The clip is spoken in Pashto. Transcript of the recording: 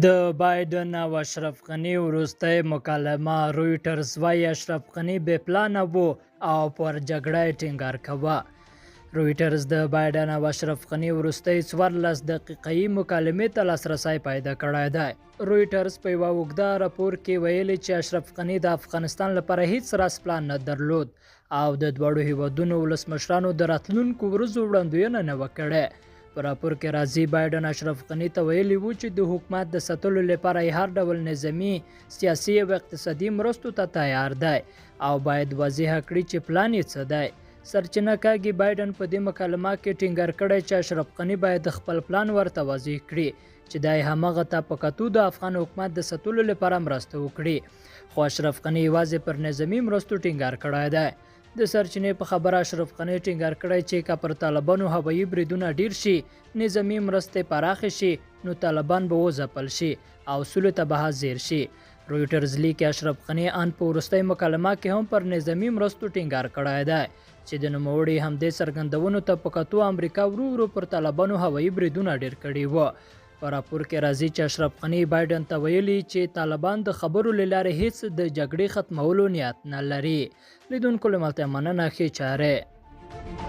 د بایدن او اشرف غني وروستۍ مکالمه رویټرز وایي اشرف غني بې پلانه و او پر جګړه یې ټینګار کوه. رویټرز د بایدن او اشرف غني وروستۍ 14 دقیقې مکالمې ته لاسرسی پیدا کړی دی. رویټرز په یوه اوږده راپور کې ویلي چې اشرف غني د افغانستان لپاره هیڅ راس پلان نه درلود او د دواړو هیوادونو ولسمشرانو د راتلونکو ورځو وړاندوینه نه وه کړې. په راپور کې راځي بایدن اشرف غني ته ویلي وو چې د حکومت د ساتلو لپاره یې هر ډول نظامي، سیاسي او اقتصادي مرستو ته تیار دی او باید واضح کړي چې پلان یې څه دی. سرچینه کاږي بایدن په دې مکالمه کې ټینګار کړی چې اشرف غني باید خپل پلان ورته واضح کړي چې دی همغه ته په کتو د افغان حکومت د ساتلو لپاره مرسته وکړي. خو اشرف غني یوازې پر نظامي مرستو ټینګار کړی دی. د سرچینې په خبره اشرف غني ټینګار کړی چې که پر طالبانو هوایي بریدونه ډیر شي، نظامي مرستې پراخې شي، نو طالبان به وځپل شي او سولې ته به حاضر شي. رویټرز لیکي اشرف غني ان په وروستۍ مکالمه کې هم پر نظامي مرستو ټینګار کړی دی چې د نوموړي همدې څرګندونو ته په کتو امریکا ورو ورو پر طالبانو هوایي بریدونه ډیر کړي وو. په راپور کې راځي چې اشرف غني بایدن ته ویلي چې طالبان د خبرو له لارې هیڅ د جګړې ختمولو نیت نه لري. لیدونکو له ملته مننه، ښې چارې.